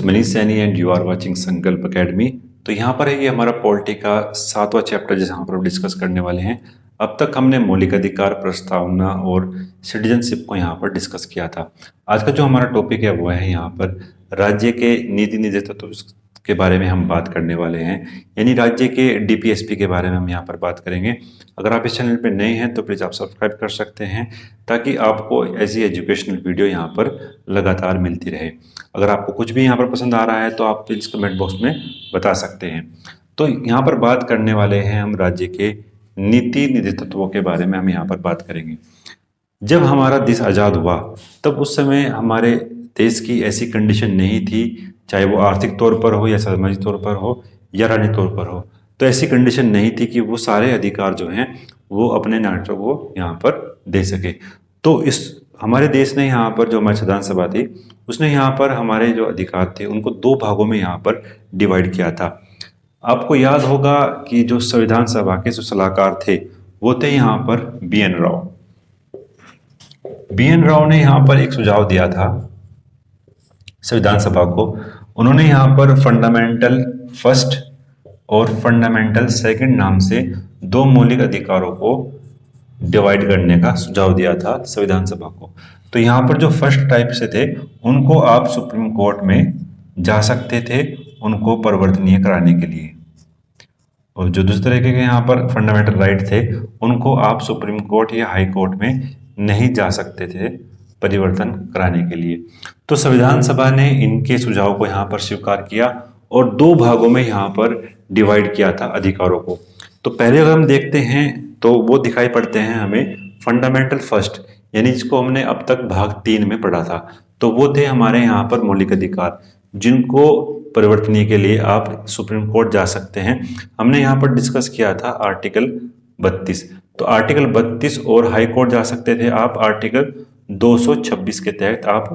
Is Manish Saini and you are watching Sankalp academy. तो यहाँ पर है ये हमारा पॉलिटी का 7वां चैप्टर जहाँ पर हम डिस्कस करने वाले हैं। अब तक हमने मौलिक अधिकार, प्रस्तावना और सिटीजनशिप को यहाँ पर डिस्कस किया था। आज का जो हमारा टॉपिक है वो है यहाँ पर राज्य के नीति निर्देशक के बारे में हम बात करने वाले हैं, यानी राज्य के डीपीएसपी के बारे में हम यहाँ पर बात करेंगे। अगर आप इस चैनल पर नए हैं तो प्लीज़ आप सब्सक्राइब कर सकते हैं ताकि आपको ऐसी एजुकेशनल वीडियो यहाँ पर लगातार मिलती रहे। अगर आपको कुछ भी यहाँ पर पसंद आ रहा है तो आप प्लीज़ कमेंट बॉक्स में बता सकते हैं। तो यहाँ पर बात करने वाले हैं हम राज्य के नीति निर्देशकों के बारे में हम यहाँ पर बात करेंगे। जब हमारा देश आज़ाद हुआ तब उस समय हमारे देश की ऐसी कंडीशन नहीं थी, चाहे वो आर्थिक तौर पर हो या सामाजिक तौर पर हो या राजनीतिक तौर पर हो, तो ऐसी कंडीशन नहीं थी कि वो सारे अधिकार जो हैं वो अपने नागरिकों को यहाँ पर दे सके। तो इस हमारे देश ने यहाँ पर जो हमारी संविधान सभा थी उसने यहाँ पर हमारे जो अधिकार थे उनको 2 भागों में यहाँ पर डिवाइड किया था। आपको याद होगा कि जो संविधान सभा के जो सलाहकार थे वो थे यहाँ पर BN राव। BN राव ने यहाँ पर एक सुझाव दिया था संविधान सभा को। उन्होंने यहाँ पर फंडामेंटल फर्स्ट और फंडामेंटल सेकंड नाम से 2 मौलिक अधिकारों को डिवाइड करने का सुझाव दिया था संविधान सभा को। तो यहाँ पर जो फर्स्ट टाइप से थे उनको आप सुप्रीम कोर्ट में जा सकते थे उनको परिवर्तनीय कराने के लिए, और जो दूसरे तरीके के यहाँ पर फंडामेंटल राइट थे उनको आप सुप्रीम कोर्ट या हाई कोर्ट में नहीं जा सकते थे परिवर्तन कराने के लिए। तो संविधान सभा ने इनके सुझाव को यहाँ पर स्वीकार किया और 2 भागों में यहाँ पर डिवाइड किया था अधिकारों को। तो पहले अगर हम देखते हैं तो वो दिखाई पड़ते हैं हमें फंडामेंटल फर्स्ट, यानी जिसको हमने अब तक भाग 3 में पढ़ा था। तो वो थे हमारे यहाँ पर मौलिक अधिकार जिनको परिवर्तनीय के लिए आप सुप्रीम कोर्ट जा सकते हैं। हमने यहाँ पर डिस्कस किया था आर्टिकल 32। तो आर्टिकल 32 और हाई कोर्ट जा सकते थे आप। आर्टिकल 226 के तहत आप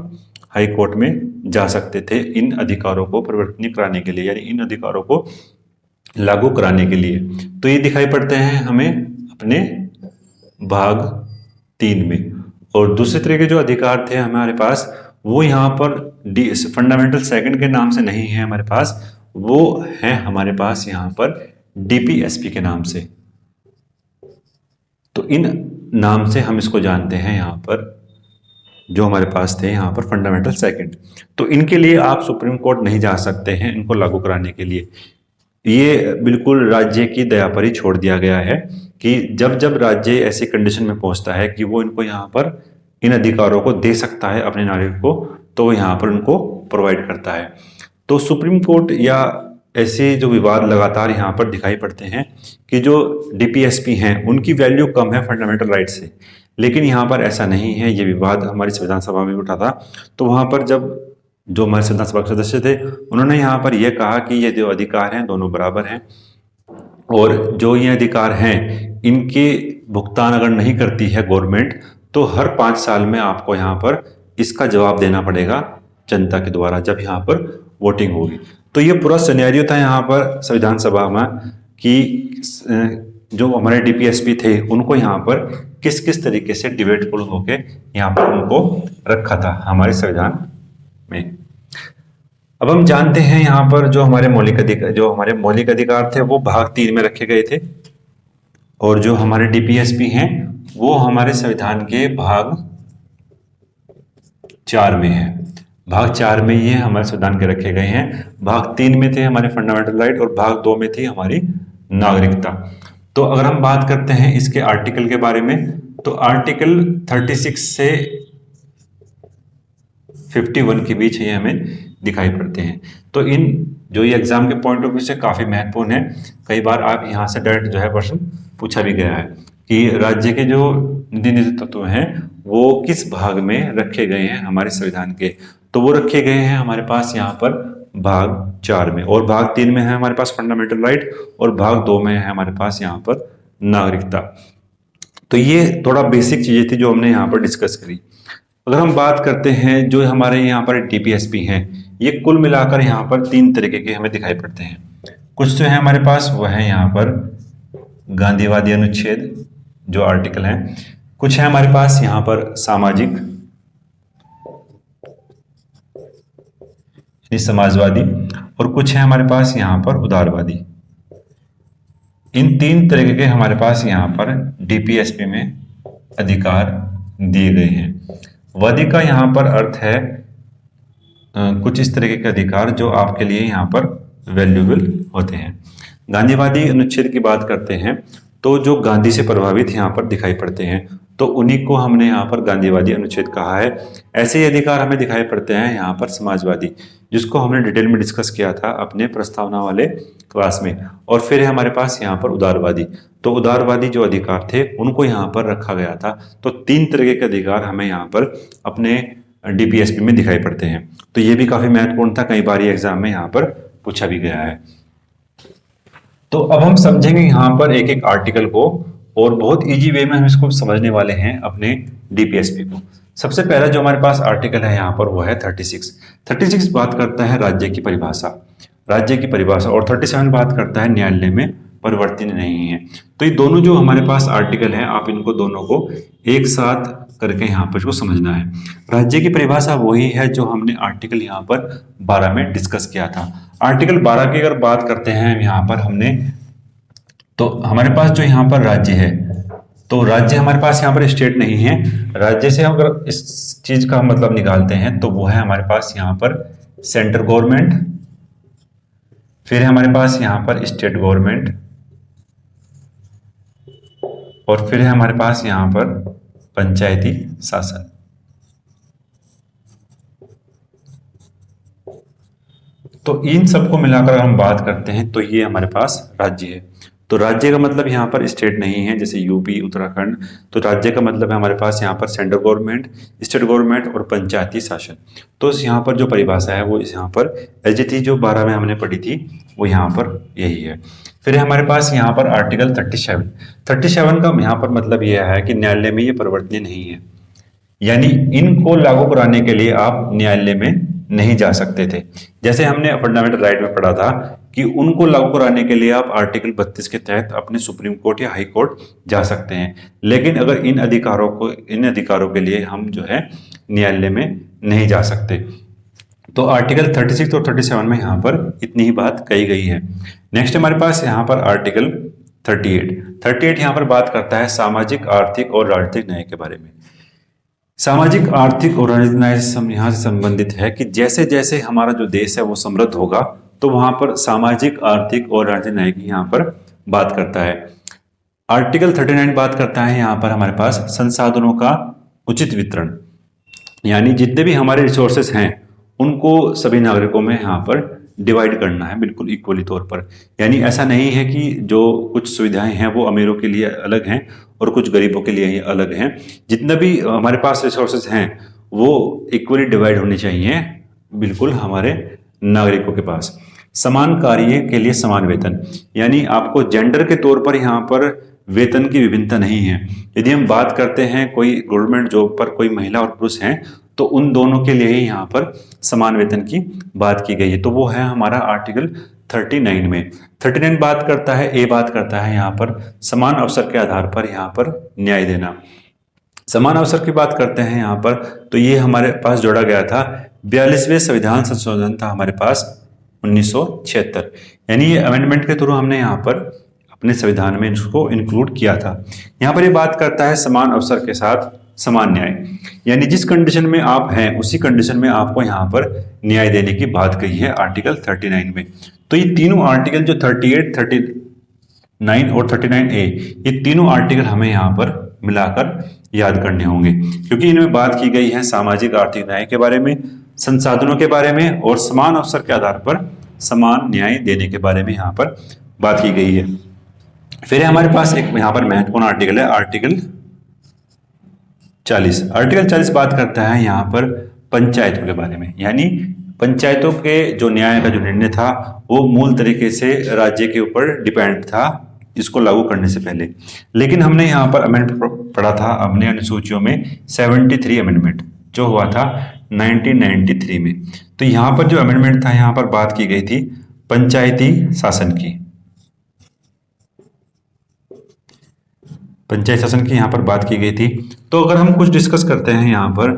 हाई कोर्ट में जा सकते थे इन अधिकारों को परिवर्तनीय कराने के लिए, यानी इन अधिकारों को लागू कराने के लिए। तो ये दिखाई पड़ते हैं हमें अपने भाग 3 में। और दूसरे तरह के जो अधिकार थे हमारे पास वो यहाँ पर फंडामेंटल सेकंड के नाम से नहीं है हमारे पास, वो है हमारे पास यहाँ पर डीपीएसपी के नाम से। तो इन नाम से हम इसको जानते हैं यहाँ पर जो हमारे पास थे यहाँ पर फंडामेंटल सेकंड। तो इनके लिए आप सुप्रीम कोर्ट नहीं जा सकते हैं इनको लागू कराने के लिए। ये बिल्कुल राज्य की दया पर ही छोड़ दिया गया है कि जब जब राज्य ऐसी कंडीशन में पहुंचता है कि वो इनको यहाँ पर इन अधिकारों को दे सकता है अपने नागरिक को, तो वो यहाँ पर उनको प्रोवाइड करता है। तो सुप्रीम कोर्ट या ऐसे जो विवाद लगातार यहाँ पर दिखाई पड़ते हैं कि जो डीपीएसपी हैं उनकी वैल्यू कम है फंडामेंटल राइट से, लेकिन यहाँ पर ऐसा नहीं है। ये विवाद हमारी संविधान सभा में उठा था। तो वहाँ पर जब जो हमारे संविधान सभा के सदस्य थे उन्होंने यहाँ पर यह कहा कि ये जो अधिकार हैं दोनों बराबर हैं, और जो ये अधिकार हैं इनके भुगतान अगर नहीं करती है गवर्नमेंट तो हर 5 साल में आपको यहाँ पर इसका जवाब देना पड़ेगा जनता के द्वारा जब यहाँ पर वोटिंग होगी। तो ये पूरा सिनेरियो था यहाँ पर संविधान सभा में कि जो हमारे डीपीएसपी थे उनको यहाँ पर किस किस तरीके से डिबेटफुल होके यहाँ पर उनको रखा था हमारे संविधान में। अब हम जानते हैं यहाँ पर जो हमारे मौलिक अधिकार थे वो भाग 3 में रखे गए थे, और जो हमारे डीपीएसपी हैं वो हमारे संविधान के भाग 4 में है। भाग 4 में ये हमारे संविधान के रखे गए हैं। भाग 3 में थे हमारे फंडामेंटल राइट और भाग 2 में थी हमारी नागरिकता। तो अगर हम बात करते हैं इसके आर्टिकल के बारे में तो आर्टिकल 36 से 51 के बीच ये हमें दिखाई पड़ते हैं। तो इन जो ये एग्जाम के पॉइंट ऑफ व्यू से काफी महत्वपूर्ण है। कई बार आप यहाँ से डायरेक्ट जो है प्रश्न पूछा भी गया है कि राज्य के जो नीति तत्व हैं वो किस भाग में रखे गए हैं हमारे संविधान के। तो वो रखे गए हैं हमारे पास यहाँ पर भाग 4 में, और भाग 3 में है हमारे पास फंडामेंटल राइट, और भाग 2 में है हमारे पास यहाँ पर नागरिकता। तो ये थोड़ा बेसिक चीजें थी जो हमने यहाँ पर डिस्कस करी। अगर हम बात करते हैं जो हमारे यहाँ पर डीपीएसपी हैं ये कुल मिलाकर यहाँ पर 3 तरीके के हमें दिखाई पड़ते हैं। कुछ जो है हमारे पास वह है यहाँ पर गांधीवादी अनुच्छेद जो आर्टिकल हैं, कुछ है हमारे पास यहाँ पर सामाजिक ये समाजवादी, और कुछ है हमारे पास यहाँ पर उदारवादी। इन 3 तरीके के हमारे पास यहाँ पर डीपीएसपी में अधिकार दिए गए हैं। वादी का यहाँ पर अर्थ है कुछ इस तरीके के अधिकार जो आपके लिए यहाँ पर वैल्यूएबल होते हैं। गांधीवादी अनुच्छेद की बात करते हैं तो जो गांधी से प्रभावित यहाँ पर दिखाई पड़ते हैं, तो उन्हीं को हमने यहाँ पर गांधीवादी अनुच्छेद कहा है। ऐसे ही अधिकार हमें दिखाई पड़ते हैं यहाँ पर समाजवादी, जिसको हमने डिटेल में डिस्कस किया था अपने प्रस्तावना वाले क्लास में। और फिर है हमारे पास यहाँ पर उदारवादी, तो उदारवादी जो अधिकार थे उनको यहाँ पर रखा गया था। तो 3 तरीके के अधिकार हमें यहाँ पर अपने डीपीएसपी में दिखाई पड़ते हैं। तो ये भी काफी महत्वपूर्ण था, कई बार एग्जाम में यहाँ पर पूछा भी गया है। तो अब हम समझेंगे यहाँ पर एक एक आर्टिकल को, और बहुत इजी वे में हम इसको समझने वाले हैं अपने डीपीएसपी को। सबसे पहला जो हमारे पास आर्टिकल है यहाँ पर वो है 36 बात करता है राज्य की परिभाषा, और 37 बात करता है न्यायालय में परिवर्तन नहीं है। तो ये दोनों जो हमारे पास आर्टिकल हैं, आप इनको दोनों को एक साथ करके यहाँ पर इसको समझना है। राज्य की परिभाषा वही है जो हमने आर्टिकल यहाँ पर 12 में डिस्कस किया था। आर्टिकल 12 की अगर बात करते हैं यहाँ पर हमने, तो हमारे पास जो यहाँ पर राज्य है, तो राज्य हमारे पास यहाँ पर स्टेट नहीं है। राज्य से अगर इस चीज का मतलब निकालते हैं तो वो है हमारे पास यहाँ पर सेंट्रल गवर्नमेंट, फिर है हमारे पास यहाँ पर स्टेट गवर्नमेंट, और फिर है हमारे पास यहाँ पर पंचायती शासन। तो इन सबको मिलाकर हम बात करते हैं तो ये हमारे पास राज्य है। तो राज्य का मतलब यहाँ पर स्टेट नहीं है, जैसे यूपी, उत्तराखंड। तो राज्य का मतलब है हमारे पास यहाँ पर सेंट्रल गवर्नमेंट, स्टेट गवर्नमेंट और पंचायती शासन। तो यहाँ पर जो परिभाषा है वो यहाँ पर एज थी जो 12 में हमने पढ़ी थी, वो यहाँ पर यही है। फिर हमारे पास यहाँ पर आर्टिकल 37 का यहाँ पर मतलब यह है कि न्यायालय में ये परिवर्तनीय नहीं है, यानी इनको लागू कराने के लिए आप न्यायालय में नहीं जा सकते थे। जैसे हमने फंडामेंटल राइट में पढ़ा था कि उनको लागू कराने के लिए आप आर्टिकल 32 के तहत अपने सुप्रीम कोर्ट या हाई कोर्ट जा सकते हैं, लेकिन अगर इन अधिकारों के लिए हम जो है न्यायालय में नहीं जा सकते। तो आर्टिकल 36 और 37 में यहाँ पर इतनी ही बात कही गई है। नेक्स्ट हमारे पास यहाँ पर आर्टिकल 38 यहाँ पर बात करता है सामाजिक, आर्थिक और राजनीतिक न्याय के बारे में। सामाजिक, आर्थिक और राजनीतिक न्याय यहाँ से संबंधित है कि जैसे जैसे हमारा जो देश है वो समृद्ध होगा, तो वहां पर सामाजिक, आर्थिक और राजनीतिक न्याय की यहाँ पर बात करता है। आर्टिकल 39 बात करता है यहाँ पर हमारे पास संसाधनों का उचित वितरण, यानी जितने भी हमारे रिसोर्सेस हैं उनको सभी नागरिकों में यहाँ पर डिवाइड करना है, बिल्कुल इक्वली तौर पर। यानी ऐसा नहीं है कि जो कुछ सुविधाएं हैं वो अमीरों के लिए अलग हैं और कुछ गरीबों के लिए अलग हैं। जितना भी हमारे पास रिसोर्सेज हैं वो इक्वली डिवाइड होने चाहिए बिल्कुल हमारे नागरिकों के पास। समान कार्य के लिए समान वेतन, यानी आपको जेंडर के तौर पर यहाँ पर वेतन की विभिन्नता नहीं है। यदि हम बात करते हैं कोई गवर्नमेंट जॉब पर कोई महिला और पुरुष हैं, तो उन दोनों के लिए ही यहाँ पर समान वेतन की बात की गई है। तो वो है हमारा आर्टिकल 39 में। 39 बात करता है, ए बात करता है यहाँ पर समान अवसर के आधार पर यहाँ पर न्याय देना। समान अवसर की बात करते हैं यहाँ पर, तो ये हमारे पास जोड़ा गया था 42वें संविधान संशोधन था हमारे पास 1976, यानी ये अमेंडमेंट के थ्रू हमने यहाँ पर अपने संविधान में इसको इंक्लूड किया था। यहाँ पर ये बात करता है समान अवसर के साथ समान न्याय, यानी जिस कंडीशन में आप हैं उसी कंडीशन में आपको यहाँ पर न्याय देने की बात कही है आर्टिकल 39 में। तो ये तीनों आर्टिकल जो 38, 39 और 39A, ये तीनों आर्टिकल हमें यहाँ पर मिलाकर याद करने होंगे, क्योंकि इनमें बात की गई है सामाजिक आर्थिक न्याय के बारे में, संसाधनों के बारे में और समान अवसर के आधार पर समान न्याय देने के बारे में यहाँ पर बात की गई है। फिर हमारे पास एक यहाँ पर महत्वपूर्ण आर्टिकल है आर्टिकल 40। आर्टिकल 40 बात करता है यहाँ पर पंचायतों के बारे में, यानी पंचायतों के जो न्याय का जो निर्णय था वो मूल तरीके से राज्य के ऊपर डिपेंड था इसको लागू करने से पहले। लेकिन हमने यहाँ पर अमेंडमेंट पढ़ा था अपने अनुसूचियों में 73 अमेंडमेंट जो हुआ था 1993 में। तो यहाँ पर जो अमेंडमेंट था यहाँ पर बात की गई थी पंचायती शासन की, पंचायत शासन की यहाँ पर बात की गई थी। तो अगर हम कुछ डिस्कस करते हैं यहाँ पर,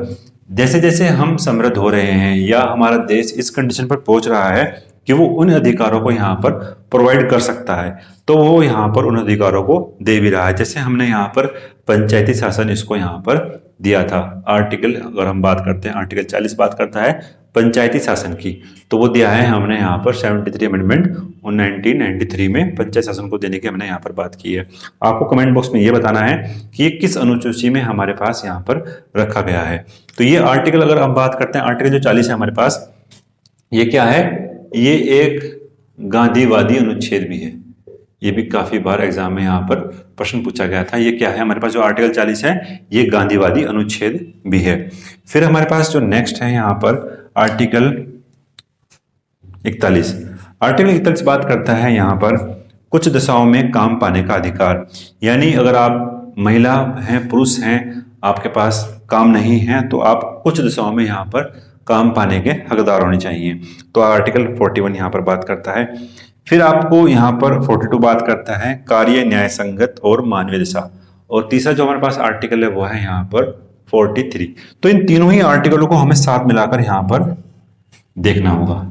जैसे जैसे हम समृद्ध हो रहे हैं या हमारा देश इस कंडीशन पर पहुंच रहा है कि वो उन अधिकारों को यहाँ पर प्रोवाइड कर सकता है, तो वो यहाँ पर उन अधिकारों को दे भी रहा है। जैसे हमने यहाँ पर पंचायती शासन इसको यहाँ पर दिया था। आर्टिकल, अगर हम बात करते हैं, आर्टिकल 40 बात करता है पंचायती शासन की, तो वो दिया है हमने यहाँ पर 73 अमेंडमेंट 1993 में पंचायत शासन को देने की हमने यहाँ पर बात की है। आपको कमेंट बॉक्स में ये बताना है कि ये किस अनुसूची में हमारे पास यहाँ पर रखा गया है। तो ये आर्टिकल, अगर हम बात करते हैं आर्टिकल जो 40 है हमारे पास, ये क्या है, ये एक गांधीवादी अनुच्छेद भी है। ये भी काफी बार एग्जाम में यहाँ पर प्रश्न पूछा गया था। ये क्या है हमारे पास, जो आर्टिकल 40 है ये गांधीवादी अनुच्छेद भी है। फिर हमारे पास जो नेक्स्ट है यहाँ पर आर्टिकल 41। आर्टिकल 41 बात करता है यहाँ पर कुछ दशाओं में काम पाने का अधिकार। यानी अगर आप महिला हैं, पुरुष हैं, आपके पास काम नहीं है, तो आप कुछ दशाओं में यहाँ पर काम पाने के हकदार होने चाहिए। तो आर्टिकल 41 यहाँ पर बात करता है। फिर आपको यहाँ पर 42 बात करता है कार्य, न्याय संगत और मानवीय दशा। और तीसरा जो हमारे पास आर्टिकल है वो है यहाँ पर 43। तो इन तीनों ही आर्टिकलों को हमें साथ मिलाकर यहाँ पर देखना होगा।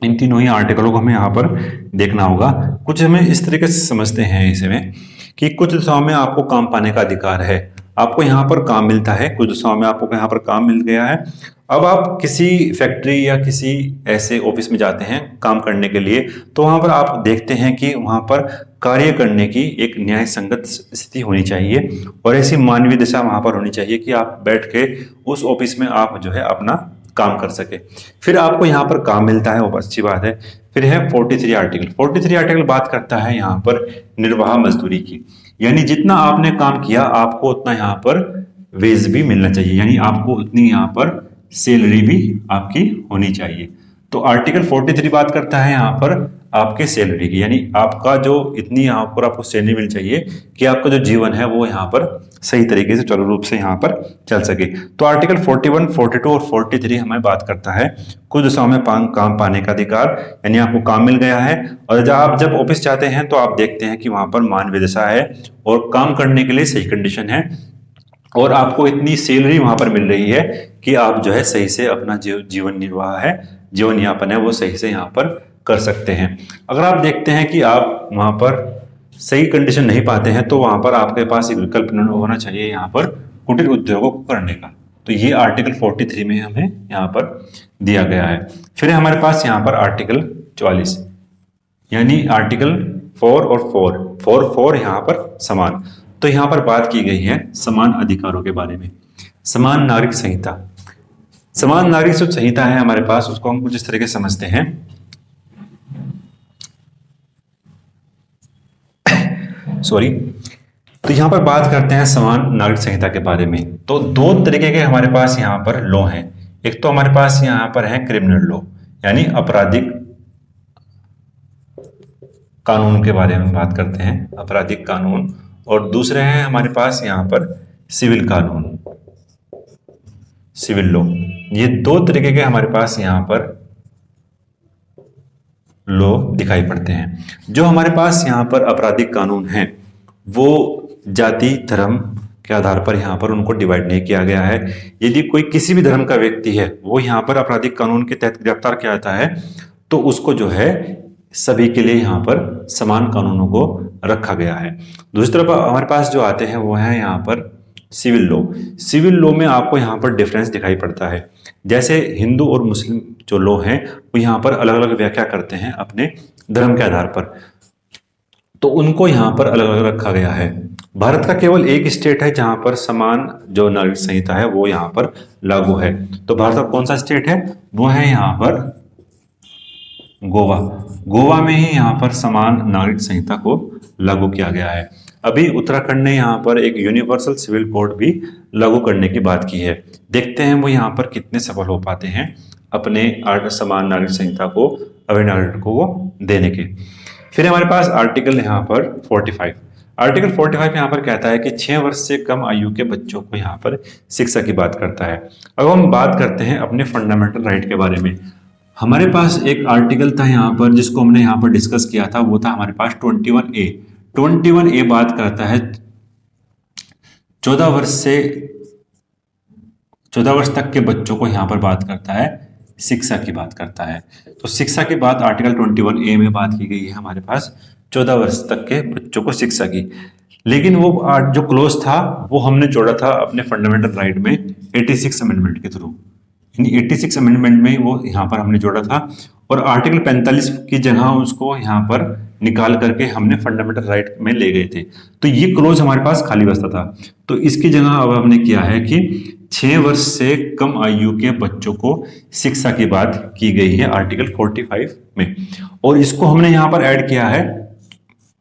इन तीनों ही आर्टिकलों को हमें यहाँ पर देखना होगा। कुछ हमें इस तरीके से समझते हैं इसमें कि कुछ दिशाओं में आपको काम पाने का अधिकार है, आपको यहाँ पर काम मिलता है, कुछ दिशाओं में आपको यहाँ पर काम मिल गया है। अब आप किसी फैक्ट्री या किसी ऐसे ऑफिस में जाते हैं काम करने के लिए, तो वहां पर आप देखते हैं कि वहां पर कार्य करने की एक न्याय संगत स्थिति होनी चाहिए और ऐसी मानवीय दशा वहां पर होनी चाहिए कि आप बैठ के उस ऑफिस में आप जो है अपना काम कर सके। फिर आपको यहाँ पर काम मिलता है, वो अच्छी बात है। फिर है 43 आर्टिकल। 43 आर्टिकल बात करता है यहाँ पर निर्वाह मजदूरी की, यानी जितना आपने काम किया आपको उतना यहाँ पर वेज भी मिलना चाहिए, यानी आपको उतनी यहाँ पर सैलरी भी आपकी होनी चाहिए। तो आर्टिकल 43 बात करता है यहाँ पर आपके सैलरी की, यानी आपका जो इतनी यहाँ पर आपको सैलरी मिल चाहिए कि आपका जो जीवन है वो यहाँ पर सही तरीके से चालू रूप से यहाँ पर चल सके। तो आर्टिकल 41, 42 और 43 हमें बात करता है कुछ दिशाओं में काम पाने का अधिकार, यानी आपको काम मिल गया है और जब ऑफिस जाते हैं तो आप देखते हैं कि वहां पर मानवीय दशा है और काम करने के लिए सही कंडीशन है और आपको इतनी सैलरी वहां पर मिल रही है कि आप जो है सही से अपना जीवन निर्वाह है, जीवन यापन है, वो सही से यहाँ पर कर सकते हैं। अगर आप देखते हैं कि आप वहां पर सही कंडीशन नहीं पाते हैं तो वहां पर आपके पास एक विकल्प होना चाहिए यहाँ पर कुटीर उद्योगों को करने का। तो ये आर्टिकल 43 में हमें यहाँ पर दिया गया है। फिर हमारे पास यहाँ पर आर्टिकल 44, यानी आर्टिकल 4 और 4 यहाँ पर समान। तो यहाँ पर बात की गई है समान अधिकारों के बारे में। समान नागरिक संहिता, समान नागरिक जो संहिता है हमारे पास, उसको हम कुछ इस तरीके से समझते हैं। सॉरी, तो यहाँ पर बात करते हैं समान नागरिक संहिता के बारे में। तो दो तरीके के हमारे पास यहाँ पर लॉ हैं। एक तो हमारे पास यहाँ पर है क्रिमिनल लॉ, यानी आपराधिक कानून के बारे में बात करते हैं, आपराधिक कानून। और दूसरे हैं हमारे पास यहाँ पर सिविल कानून, सिविल लॉ। ये दो तरीके के हमारे पास यहाँ पर लॉ दिखाई पड़ते हैं। जो हमारे पास यहाँ पर आपराधिक कानून है वो जाति धर्म के आधार पर यहाँ पर उनको डिवाइड नहीं किया गया है। यदि कोई किसी भी धर्म का व्यक्ति है वो यहाँ पर आपराधिक कानून के तहत गिरफ्तार किया जाता है तो उसको जो है सभी के लिए यहाँ पर समान कानूनों को रखा गया है। दूसरी तरफ हमारे पास जो आते हैं वो है यहाँ पर सिविल लॉ। सिविल लॉ में आपको यहाँ पर डिफरेंस दिखाई पड़ता है। जैसे हिंदू और मुस्लिम जो लॉ हैं वो यहाँ पर अलग अलग व्याख्या करते हैं अपने धर्म के आधार पर, तो उनको यहाँ पर अलग अलग रखा गया है। भारत का केवल एक स्टेट है जहां पर समान जो नागरिक संहिता है वो यहाँ पर लागू है। तो भारत का कौन सा स्टेट है, वो है यहाँ पर गोवा। गोवा में ही यहाँ पर समान नागरिक संहिता को लागू किया गया है। अभी उत्तराखंड ने यहाँ पर एक यूनिवर्सल सिविल कोड भी लागू करने की बात की है। देखते हैं वो यहाँ पर कितने सफल हो पाते हैं अपने समान नागरिक संहिता को अवैध नागरिकों को देने के। फिर हमारे पास आर्टिकल यहाँ पर 45। आर्टिकल 45 यहाँ पर कहता है कि 6 वर्ष से कम आयु के बच्चों को यहाँ पर शिक्षा की बात करता है। अब हम बात करते हैं अपने फंडामेंटल राइट के बारे में। हमारे पास एक आर्टिकल था यहाँ पर जिसको हमने यहाँ पर डिस्कस किया था, वो था हमारे पास 21A। 21A बात करता है 14 वर्ष से 14 वर्ष तक के बच्चों को यहाँ पर बात करता है, शिक्षा की बात करता है। तो शिक्षा की बात आर्टिकल 21A में बात की गई है हमारे पास 14 वर्ष तक के बच्चों को शिक्षा की। लेकिन वो जो क्लोज था वो हमने जोड़ा था अपने फंडामेंटल राइट में 86 अमेंडमेंट के थ्रू। 86 अमेंडमेंट में वो यहाँ पर हमने जोड़ा था और आर्टिकल 45 की जगह उसको यहाँ पर निकाल करके हमने फंडामेंटल राइट में ले गए थे। तो ये क्लोज हमारे पास खाली बचता था। तो इसकी जगह अब हमने किया है कि 6 वर्ष से कम आयु के बच्चों को शिक्षा की बात की गई है आर्टिकल 45 में, और इसको हमने यहाँ पर ऐड किया है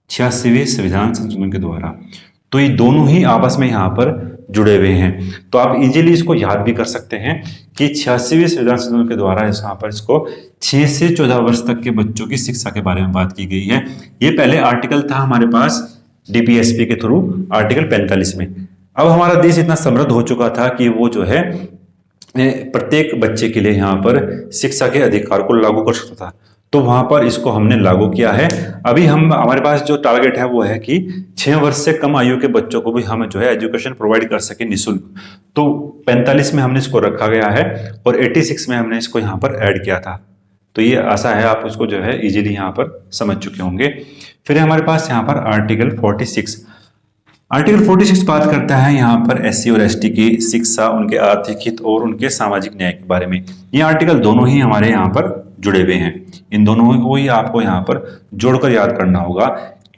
86वें संविधान संशोधन के द्वारा। तो ये दोनों ही आपस में यहाँ पर जुड़े हुए हैं। तो आप इजीली इसको याद भी कर सकते हैं कि 86वें संविधान संशोधन के द्वारा यहाँ पर इसको 6 से 14 वर्ष तक के बच्चों की शिक्षा के बारे में बात की गई है। ये पहले आर्टिकल था हमारे पास डीपीएसपी के थ्रू आर्टिकल 45 में। अब हमारा देश इतना समृद्ध हो चुका था कि वो जो है प्रत्येक बच्चे के लिए यहाँ पर शिक्षा के अधिकार को लागू कर सकता था। तो वहां पर इसको हमने लागू किया है। अभी हम हमारे पास जो टारगेट है वो है कि 6 वर्ष से कम आयु के बच्चों को भी हम जो है एजुकेशन प्रोवाइड कर सके निःशुल्क। तो 45 में हमने इसको रखा गया है और 86 में हमने इसको यहाँ पर ऐड किया था। तो ये आशा है आप उसको जो है इजीली यहाँ पर समझ चुके होंगे। फिर हमारे पास यहाँ पर आर्टिकल 46। आर्टिकल 46 बात करता है यहाँ पर एससी और एसटी की शिक्षा, उनके आर्थिक हित और उनके सामाजिक न्याय के बारे में। ये आर्टिकल दोनों ही हमारे यहाँ पर जुड़े हुए हैं। इन दोनों को ही आपको यहाँ पर जोड़कर याद करना होगा,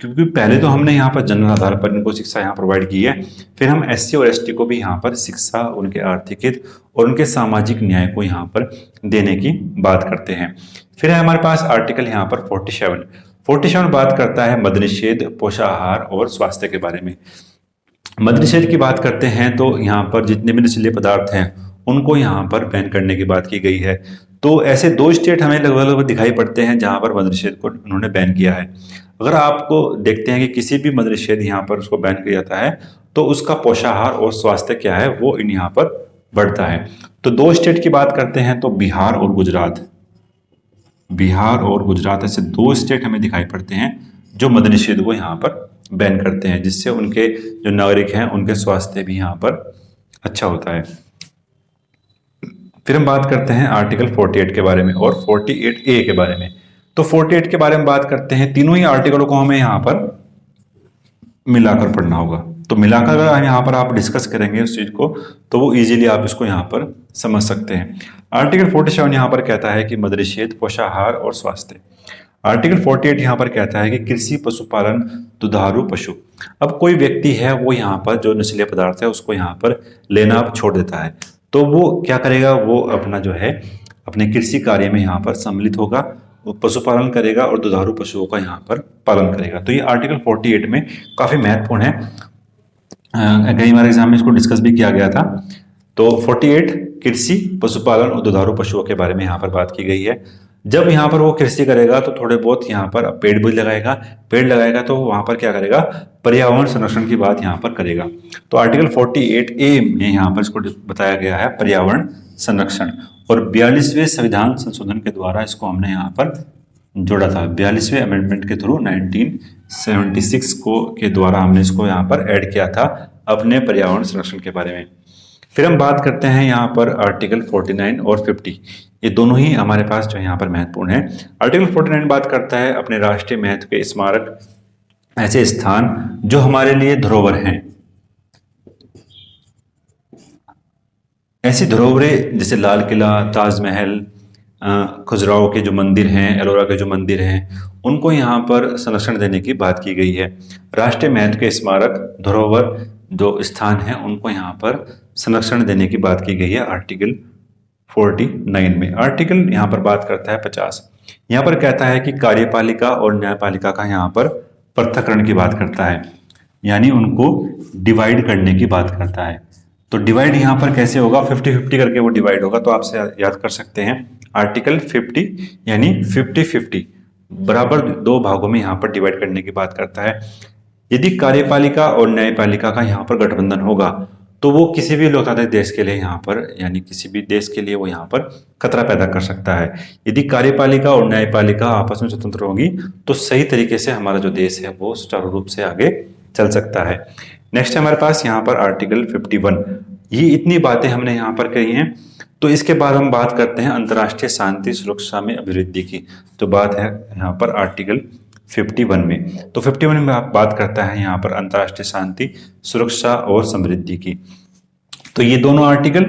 क्योंकि पहले तो हमने यहाँ पर जनरल आधार पर इनको शिक्षा यहाँ प्रोवाइड की है, फिर हम एससी और एसटी को भी यहाँ पर शिक्षा, उनके आर्थिक हित और उनके सामाजिक न्याय को यहाँ पर देने की बात करते हैं। फिर है हमारे पास आर्टिकल यहाँ पर 47 बात करता है मद्य निषेध, पोषाहार और स्वास्थ्य के बारे में। मद्य निषेध की बात करते हैं तो यहाँ पर जितने भी नशीले पदार्थ हैं उनको यहाँ पर बैन करने की बात की गई है। तो ऐसे 2 स्टेट हमें लगभग दिखाई पड़ते हैं जहाँ पर मद्य निषेध को उन्होंने बैन किया है। अगर आपको देखते हैं कि किसी भी मद्य निषेध यहाँ पर उसको बैन किया जाता है तो उसका पोषाहार और स्वास्थ्य क्या है वो इन यहाँ पर बढ़ता है। तो 2 स्टेट की बात करते हैं तो बिहार और गुजरात ऐसे 2 स्टेट हमें दिखाई पड़ते हैं जो मद्य निषेध को यहाँ पर बैन करते हैं, जिससे उनके जो नागरिक हैं उनके स्वास्थ्य भी यहाँ पर अच्छा होता है। फिर हम बात करते हैं आर्टिकल 48 के बारे में और 48A के बारे में। तो 48 के बारे में बात करते हैं, तीनों ही आर्टिकलों को हमें यहाँ पर मिलाकर पढ़ना होगा। तो मिलाकर अगर यहाँ पर आप डिस्कस करेंगे उस चीज को तो वो इजीली आप इसको यहाँ पर समझ सकते हैं। आर्टिकल 47 यहाँ पर कहता है कि मद्य निषेध, पोषाहार और स्वास्थ्य। आर्टिकल 48 यहाँ पर कहता है कि कृषि, पशुपालन, दुधारू पशु। अब कोई व्यक्ति है वो यहाँ पर जो नशीले पदार्थ है उसको यहाँ पर लेना अब छोड़ देता है, तो वो क्या करेगा, वो अपना जो है अपने कृषि कार्य में यहाँ पर सम्मिलित होगा, वो पशुपालन करेगा और दुधारू पशुओं का यहाँ पर पालन करेगा। तो ये आर्टिकल 48 में काफी महत्वपूर्ण है, कई बार एग्जाम में इसको डिस्कस भी किया गया था। तो 48 कृषि, पशुपालन और दुधारू पशुओं के बारे में यहाँ पर बात की गई है। जब यहाँ पर वो कृषि करेगा तो थोड़े बहुत यहाँ पर पेड़ भी लगाएगा तो वहां पर क्या करेगा, पर्यावरण संरक्षण की बात यहाँ पर करेगा। तो आर्टिकल 48A में यहाँ पर इसको बताया गया है पर्यावरण संरक्षण, और 42वें संविधान संशोधन के द्वारा इसको हमने यहाँ पर जोड़ा था। 42वें अमेंडमेंट के थ्रू 1976 के द्वारा हमने इसको यहाँ पर ऐड किया था अपने पर्यावरण संरक्षण के बारे में। फिर हम बात करते हैं यहाँ पर आर्टिकल 49 और 50, ये दोनों ही हमारे पास जो यहाँ पर महत्वपूर्ण है। आर्टिकल 49 बात करता है अपने राष्ट्रीय महत्व के स्मारक, ऐसे स्थान जो हमारे लिए धरोहर हैं। ऐसी धरोहरें जैसे लाल किला, ताजमहल, खजुराहो के जो मंदिर हैं, एलोरा के जो मंदिर हैं, उनको यहाँ पर संरक्षण देने की बात की गई है। राष्ट्रीय महत्व के स्मारक, धरोहर जो स्थान हैं उनको यहाँ पर संरक्षण देने की बात की गई है आर्टिकल 49 में। आर्टिकल यहाँ पर बात करता है 50, यहाँ पर कहता है कि कार्यपालिका और न्यायपालिका का यहाँ पर पृथक्करण की बात करता है, यानी उनको डिवाइड करने की बात करता है। तो डिवाइड यहाँ पर कैसे होगा, 50-50 करके वो डिवाइड होगा। तो आपसे याद कर सकते हैं आर्टिकल 50 यानी 50-50 बराबर 2 भागों में यहाँ पर डिवाइड करने की बात करता है। यदि कार्यपालिका और न्यायपालिका का यहाँ पर गठबंधन होगा तो वो किसी भी लोकतांत्रिक देश के लिए यहाँ पर, यानी किसी भी देश के लिए वो यहाँ पर खतरा पैदा कर सकता है। यदि कार्यपालिका और न्यायपालिका आपस में स्वतंत्र होगी तो सही तरीके से हमारा जो देश है वो सुचारू रूप से आगे चल सकता है। नेक्स्ट हमारे पास यहाँ पर आर्टिकल 51, ये इतनी बातें हमने यहाँ पर कही हैं। तो इसके बाद हम बात करते हैं अंतर्राष्ट्रीय शांति सुरक्षा में अभिवृद्धि की। तो बात है यहाँ पर आर्टिकल 51 में। तो 51 में आप बात करता है यहाँ पर अंतर्राष्ट्रीय शांति सुरक्षा और समृद्धि की। तो ये दोनों आर्टिकल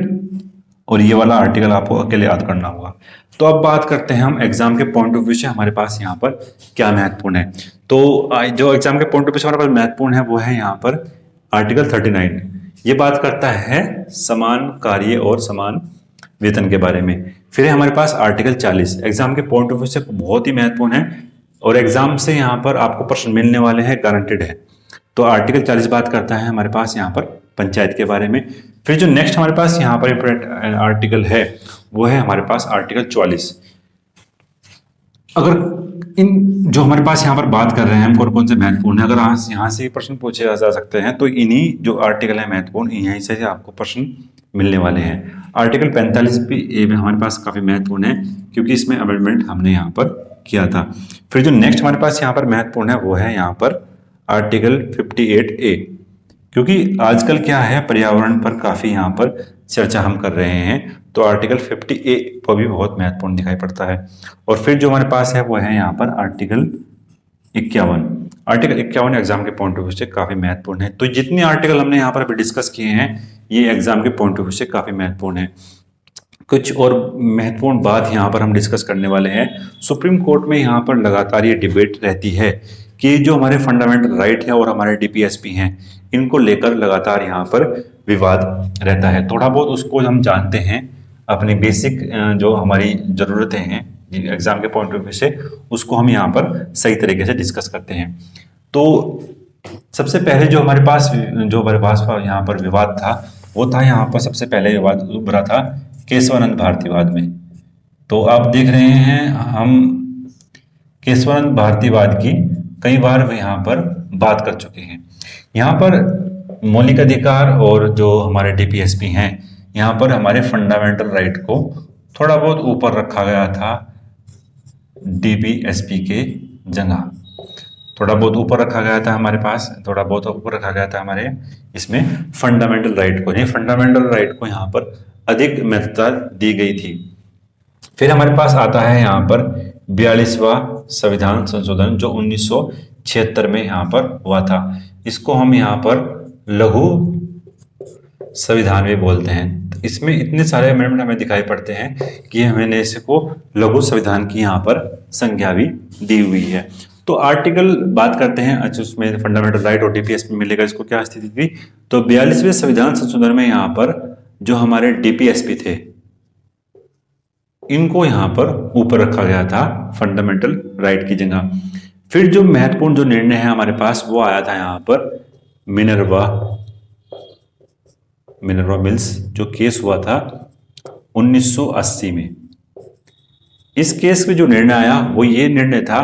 और ये वाला आर्टिकल आपको अकेले याद करना होगा। तो अब बात करते हैं हम एग्जाम के पॉइंट ऑफ व्यू से हमारे पास यहाँ पर क्या महत्वपूर्ण है। तो जो एग्जाम के पॉइंट ऑफ व्यू से हमारे पास महत्वपूर्ण है वो है यहाँ पर आर्टिकल 39। ये बात करता है समान कार्य और समान वेतन के बारे में। फिर है हमारे पास आर्टिकल 40, एग्जाम के पॉइंट ऑफ व्यू से बहुत ही महत्वपूर्ण है और एग्जाम से यहाँ पर आपको प्रश्न मिलने वाले हैं, गारंटेड है। तो आर्टिकल 40 बात करता है हमारे पास यहाँ पर पंचायत के बारे में। फिर जो नेक्स्ट हमारे पास यहाँ पर इंपॉर्टेंट आर्टिकल है वो है हमारे पास आर्टिकल 44। अगर इन जो हमारे पास यहाँ पर बात कर रहे हैं हम कौन कौन से महत्वपूर्ण है, अगर यहाँ से प्रश्न पूछे जा सकते हैं तो इन्हीं जो आर्टिकल है महत्वपूर्ण, यहीं से आपको प्रश्न मिलने वाले हैं। आर्टिकल 45 भी हमारे पास काफी महत्वपूर्ण है क्योंकि इसमें अमेंडमेंट हमने यहाँ पर किया था। फिर जो नेक्स्ट हमारे पास यहाँ पर महत्वपूर्ण है वो है यहाँ पर आर्टिकल 58A, क्योंकि आजकल क्या है पर्यावरण पर काफी यहाँ पर चर्चा हम कर रहे हैं, तो आर्टिकल 50A को भी बहुत महत्वपूर्ण दिखाई पड़ता है। और फिर जो हमारे पास है वो है यहाँ पर आर्टिकल 51। आर्टिकल 51 एग्जाम के पॉइंट ऑफ व्यू से काफी महत्वपूर्ण है। तो जितने आर्टिकल हमने यहाँ पर अभी डिस्कस किए हैं ये एग्जाम के पॉइंट ऑफ व्यू से काफी महत्वपूर्ण है। कुछ और महत्वपूर्ण बात यहाँ पर हम डिस्कस करने वाले हैं। सुप्रीम कोर्ट में यहाँ पर लगातार ये डिबेट रहती है कि जो हमारे फंडामेंटल राइट है और हमारे डीपीएसपी हैं इनको लेकर लगातार यहाँ पर विवाद रहता है। थोड़ा बहुत उसको हम जानते हैं, अपनी बेसिक जो हमारी ज़रूरतें हैं एग्जाम के पॉइंट ऑफ व्यू से उसको हम यहाँ पर सही तरीके से डिस्कस करते हैं। तो सबसे पहले जो हमारे पास यहाँ पर विवाद था वो था यहाँ पर सबसे पहले विवाद उभरा था केशवानंद भारतीवाद में। तो आप देख रहे हैं हम केशवानंद भारतीवाद की कई बार यहाँ पर बात कर चुके हैं। यहाँ पर मौलिक अधिकार और जो हमारे डीपीएसपी हैं यहाँ पर हमारे फंडामेंटल राइट को थोड़ा बहुत ऊपर रखा गया था डीपीएसपी के जगह, थोड़ा बहुत ऊपर रखा गया था हमारे पास, थोड़ा बहुत ऊपर रखा गया था हमारे इसमें फंडामेंटल राइट को, नहीं फंडामेंटल राइट को यहाँ पर अधिक महत्वता दी गई थी। फिर हमारे पास आता है यहाँ पर 42वां संविधान संशोधन जो 1976 में यहाँ पर हुआ था। इसको हम यहाँ पर लघु संविधान भी बोलते हैं। तो इसमें इतने सारे अमेंडमेंट हमें दिखाई पड़ते हैं कि हमने इसको लघु संविधान की यहाँ पर संज्ञा भी दी हुई है। तो आर्टिकल बात करते हैं, अच्छा उसमें फंडामेंटल राइट और डीपीएस में मिलेगा, इसको क्या स्थिति थी। तो 42वें संविधान संशोधन में यहाँ पर जो हमारे डीपीएसपी थे इनको यहाँ पर ऊपर रखा गया था फंडामेंटल राइट की जगह। फिर जो महत्वपूर्ण जो निर्णय है हमारे पास वो आया था यहाँ पर मिनर्वा मिल्स जो केस हुआ था 1980 में। इस केस में जो निर्णय आया वो ये निर्णय था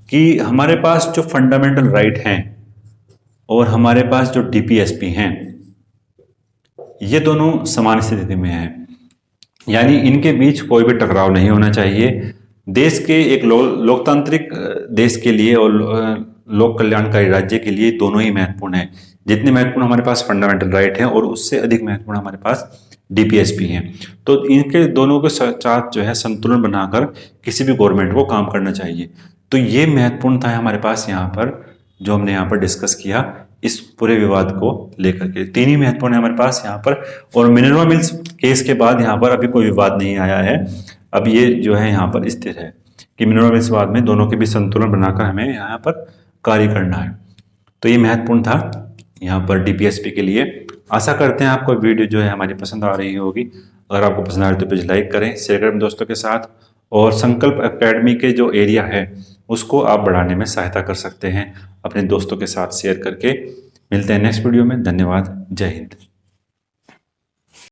कि हमारे पास जो फंडामेंटल राइट हैं और हमारे पास जो डीपीएसपी हैं ये दोनों समान स्थिति में हैं, यानी इनके बीच कोई भी टकराव नहीं होना चाहिए। देश के एक लोकतांत्रिक देश के लिए और लोक कल्याणकारी राज्य के लिए दोनों ही महत्वपूर्ण है। जितने महत्वपूर्ण हमारे पास फंडामेंटल राइट है और उससे अधिक महत्वपूर्ण हमारे पास डीपीएसपी हैं। तो इनके दोनों के साथ जो है संतुलन बनाकर किसी भी गवर्नमेंट को काम करना चाहिए। तो ये महत्वपूर्ण था हमारे पास यहाँ पर जो हमने यहाँ पर डिस्कस किया इस पूरे विवाद को लेकर के। तीन ही महत्वपूर्ण है हमारे पास यहाँ पर। और मिनर्वा मिल्स केस के बाद यहाँ पर अभी कोई विवाद नहीं आया है। अब ये जो है यहाँ पर स्थिर है कि मिनर्वा मिल्स विवाद में दोनों के बीच संतुलन बनाकर हमें यहाँ पर कार्य करना है। तो ये महत्वपूर्ण था यहाँ पर डीपीएसपी के लिए। आशा करते हैं आपको वीडियो जो है हमारी पसंद आ रही होगी। अगर आपको पसंद आ रही तो प्लीज़ लाइक करें, शेयर करें दोस्तों के साथ, और संकल्प एकेडमी के जो एरिया है उसको आप बढ़ाने में सहायता कर सकते हैं अपने दोस्तों के साथ शेयर करके। मिलते हैं नेक्स्ट वीडियो में। धन्यवाद। जय हिंद।